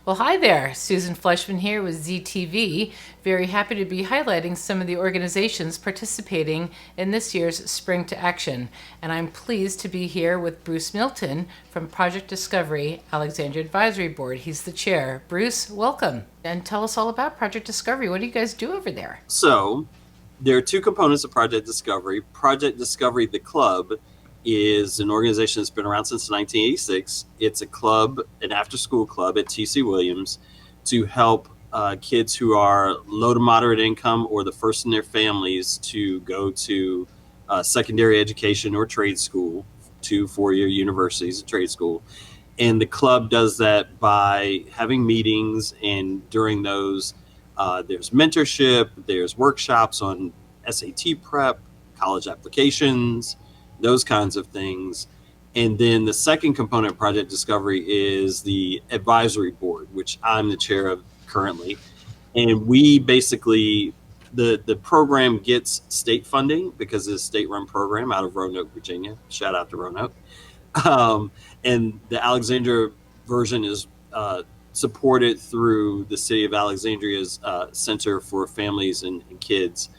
Well, hi there. Susan Fleischman here with ZTV. Very happy to be highlighting some of the organizations participating in this year's Spring to Action. And I'm pleased to be here with Bruce Milton from Project Discovery Alexandria Advisory Board. He's the chair. Bruce, welcome. And tell us all about Project Discovery. What do you guys do over there? So there are two components of Project Discovery. Project Discovery, the club, is an organization that's been around since 1986. It's a club, an after-school club at TC Williams to help kids who are low to moderate income or the first in their families to go to secondary education or trade school, 2 4-year universities, a trade school. And the club does that by having meetings, and during those, there's mentorship, there's workshops on SAT prep, college applications, those kinds of things. And then the second component of Project Discovery is the advisory board, which I'm the chair of currently. And we basically, the program gets state funding because it's a state-run program out of Roanoke, Virginia. Shout out to Roanoke. Um, and the Alexandria version is supported through the City of Alexandria's Center for Families and Kids.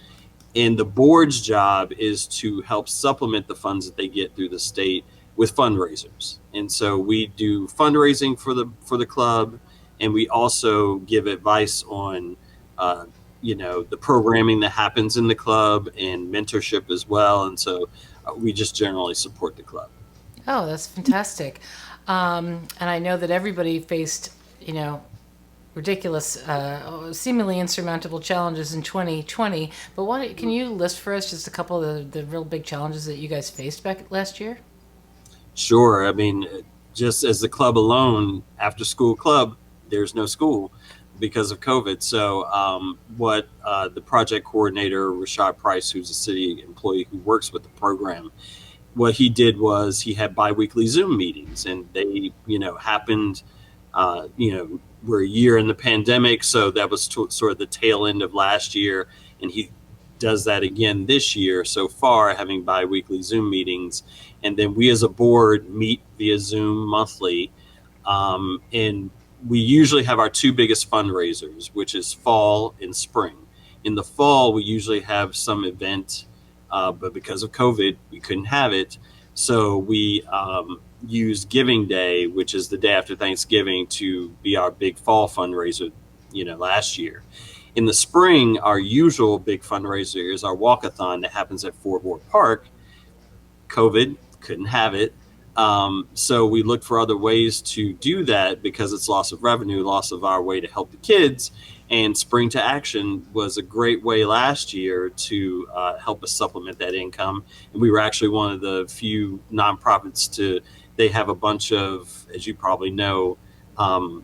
And the board's job is to help supplement the funds that they get through the state with fundraisers. And so we do fundraising for the club, and we also give advice on the programming that happens in the club and mentorship as well. And so we just generally support the club. Oh, that's fantastic. And I know that everybody faced, ridiculous, seemingly insurmountable challenges in 2020. But can you list for us just a couple of the real big challenges that you guys faced back last year? Sure. I mean, just as the club alone, after school club, there's no school because of COVID. So, what the project coordinator, Rashad Price, who's a city employee who works with the program, what he did was he had biweekly Zoom meetings, and they, happened, we're a year in the pandemic. So that was sort of the tail end of last year. And he does that again this year so far, having biweekly Zoom meetings. And then we as a board meet via Zoom monthly. And we usually have our two biggest fundraisers, which is fall and spring. In the fall, we usually have some event, but because of COVID, we couldn't have it. So we used Giving Day, which is the day after Thanksgiving, to be our big fall fundraiser, last year. In the spring, our usual big fundraiser is our walkathon that happens at Fort Worth Park. COVID, couldn't have it. So we looked for other ways to do that because it's loss of revenue, loss of our way to help the kids. And Spring to Action was a great way last year to help us supplement that income. And we were actually one of the few nonprofits they have a bunch of, as you probably know, I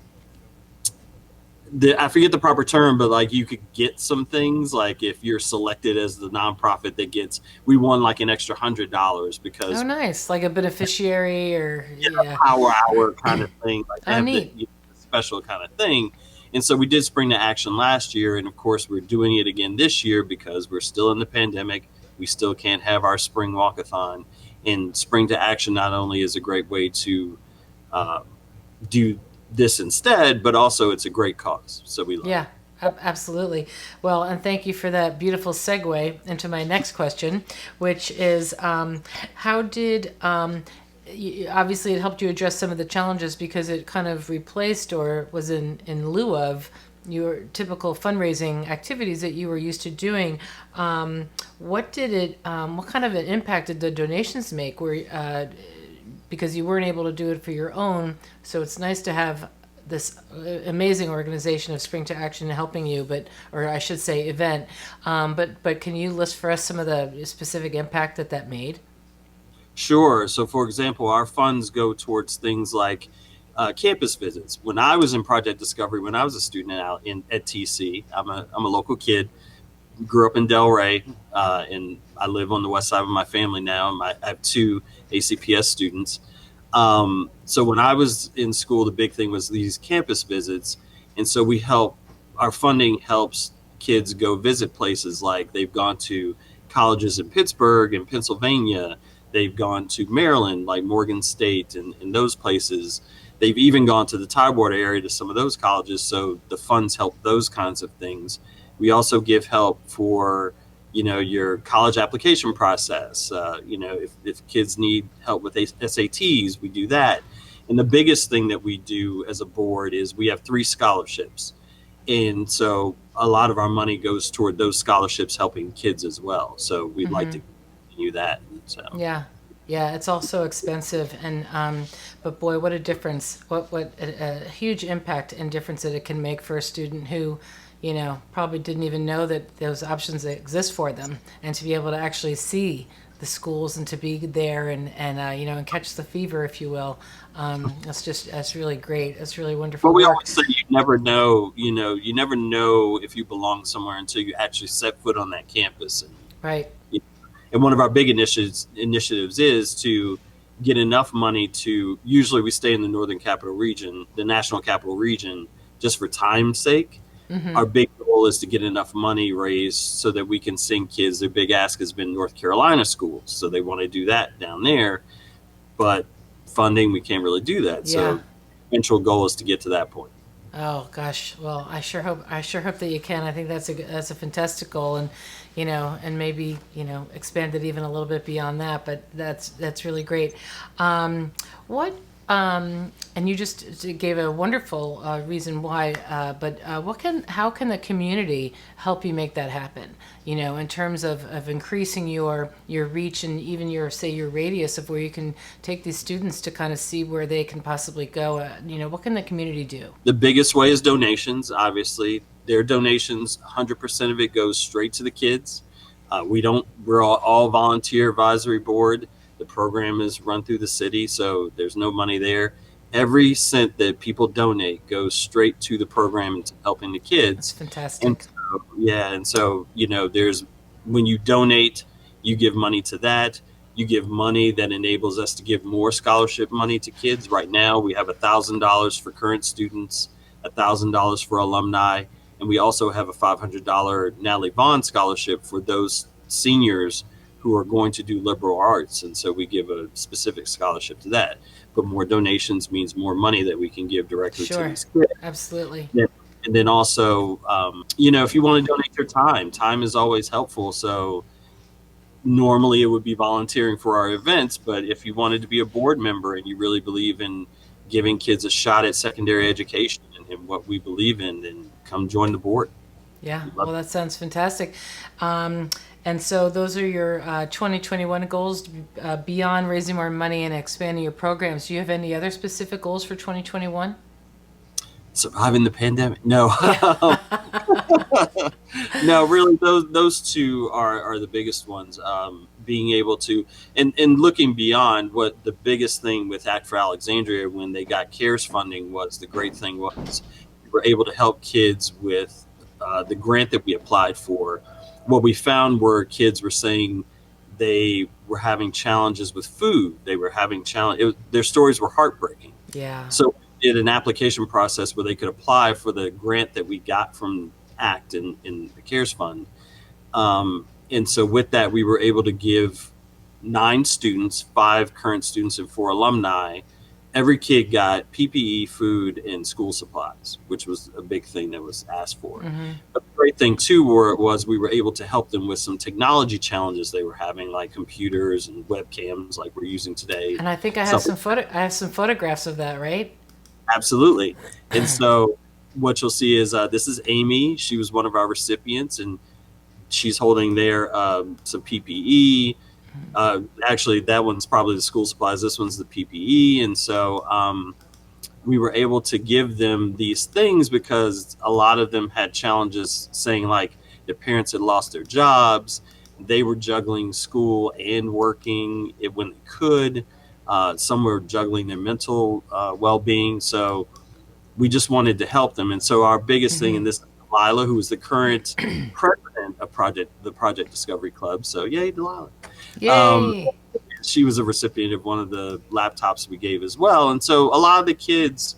forget the proper term, but like you could get some things, like if you're selected as the nonprofit that we won like an extra $100 Oh, because nice. Like a beneficiary or, a yeah. power hour kind of thing, like they Oh, have the neat. special kind of thing. And so we did Spring to Action last year, and of course we're doing it again this year because we're still in the pandemic. We still can't have our spring walkathon. And Spring to Action not only is a great way to uh, do this instead, but also it's a great cause. So we love it. Yeah, absolutely. Well, and thank you for that beautiful segue into my next question, which is how did, obviously, it helped you address some of the challenges because it kind of replaced or was in lieu of your typical fundraising activities that you were used to doing. What kind of an impact did the donations make? Because you weren't able to do it for your own. So it's nice to have this amazing organization of Spring to Action helping you, or I should say event. But can you list for us some of the specific impact that made? Sure. So, for example, our funds go towards things like campus visits. When I was in Project Discovery, when I was a student at TC, I'm a local kid, grew up in Delray, and I live on the west side of my family now. I have two ACPS students. So when I was in school, the big thing was these campus visits. And so our funding helps kids go visit places like they've gone to colleges in Pittsburgh and Pennsylvania. They've gone to Maryland, like Morgan State and those places. They've even gone to the Tidewater area to some of those colleges, so the funds help those kinds of things. We also give help for, your college application process. If kids need help with SATs, we do that. And the biggest thing that we do as a board is we have 3 scholarships. And so a lot of our money goes toward those scholarships helping kids as well. So we'd like to continue that. So Yeah. Yeah, it's also expensive, and but boy, what a difference! What a huge impact and difference that it can make for a student who, probably didn't even know that those options exist for them, and to be able to actually see the schools and to be there and catch the fever, if you will. That's really great. It's really wonderful but we work. always say you never know if you belong somewhere until you actually set foot on that campus. Right. And one of our big initiatives is to get enough money to, usually we stay in the Northern Capital Region, the National Capital Region, just for time's sake. Our big goal is to get enough money raised so that we can send kids. Their big ask has been North Carolina schools, so they want to do that down there. But funding, we can't really do that. Yeah. So eventual goal is to get to that point. Oh gosh. Well, I sure hope that you can. I think that's a fantastic goal, and maybe expand it even a little bit beyond that. But that's really great. What and you just gave a wonderful reason why. But how can the community help you make that happen? In terms of increasing your reach and even your radius of where you can take these students to kind of see where they can possibly go. What can the community do? The biggest way is donations. Obviously, their donations, 100% of it goes straight to the kids. We're all volunteer advisory board. The program is run through the city, so there's no money there. Every cent that people donate goes straight to the program and to helping the kids. That's fantastic. And so there's, when you donate, you give money to that. You give money that enables us to give more scholarship money to kids. Right now, we have $1,000 for current students, $1,000 for alumni, and we also have a $500 Natalie Vaughn scholarship for those seniors who are going to do liberal arts. And so we give a specific scholarship to that. But more donations means more money that we can give directly to Sure. these kids. Absolutely. And then also, if you want to donate your time is always helpful. So normally it would be volunteering for our events, but if you wanted to be a board member and you really believe in giving kids a shot at secondary education and what we believe in, then come join the board. Yeah, well, that sounds fantastic. And so those are your 2021 goals beyond raising more money and expanding your programs. Do you have any other specific goals for 2021? Surviving the pandemic? No. No, really, those two are the biggest ones. Being able to, and looking beyond, what the biggest thing with Act for Alexandria when they got CARES funding was, the great thing was we were able to help kids with the grant that we applied for. What we found were kids were saying they were having challenges with food. They were having their stories were heartbreaking. Yeah. So we did an application process where they could apply for the grant that we got from ACT in the CARES Fund. And so with that, we were able to give 9 students, 5 current students and 4 alumni. Every kid got PPE, food, and school supplies, which was a big thing that was asked for. But the great thing too was we were able to help them with some technology challenges they were having, like computers and webcams like we're using today. And I think I have some photographs of that, right? Absolutely. And so what you'll see is this is Amy. She was one of our recipients, and she's holding there some PPE. Actually, that one's probably the school supplies. This one's the PPE. And so we were able to give them these things because a lot of them had challenges, saying like their parents had lost their jobs. They were juggling school and working when they could. Some were juggling their mental well-being. So we just wanted to help them. And so our biggest thing in this, Delilah, who is the current president of the Project Discovery Club. So yay, Delilah. Yay. She was a recipient of one of the laptops we gave as well. And so a lot of the kids,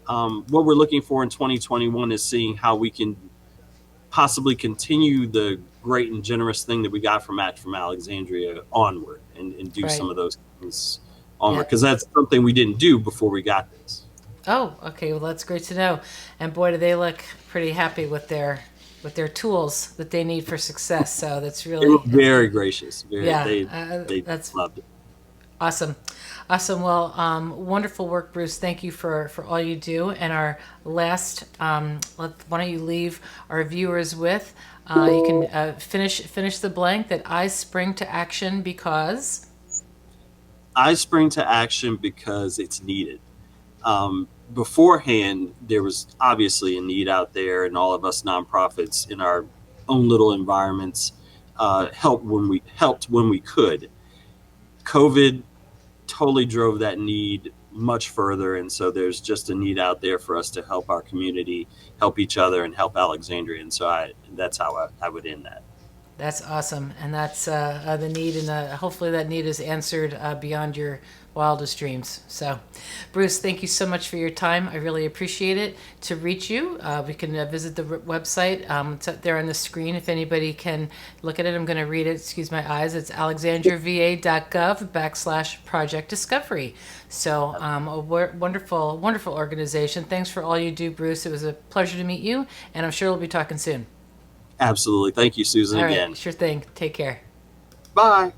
what we're looking for in 2021 is seeing how we can possibly continue the great and generous thing that we got from Act from Alexandria onward and do Right. some of those things onward. Because that's something we didn't do before we got this. Oh, okay. Well, that's great to know. And boy, do they look pretty happy with their tools that they need for success. So that's They were really it's very gracious. Very yeah, they that's loved it. awesome. Awesome. Well, wonderful work, Bruce. Thank you for all you do. And our last, why don't you leave our viewers with, you can finish the blank that I spring to action because. I spring to action because it's needed. Beforehand, there was obviously a need out there, and all of us nonprofits in our own little environments helped when we could. COVID totally drove that need much further, and so there's just a need out there for us to help our community, help each other, and help Alexandria. And so that's how I would end that. That's awesome, and that's the need, and hopefully that need is answered beyond your wildest dreams. So, Bruce, thank you so much for your time. I really appreciate it. To reach you, we can visit the website. It's up there on the screen if anybody can look at it. I'm going to read it. Excuse my eyes. It's alexandriava.gov/project discovery. So, wonderful, wonderful organization. Thanks for all you do, Bruce. It was a pleasure to meet you, and I'm sure we'll be talking soon. Absolutely. Thank you, Susan, All again. right, sure thing. Take care. Bye.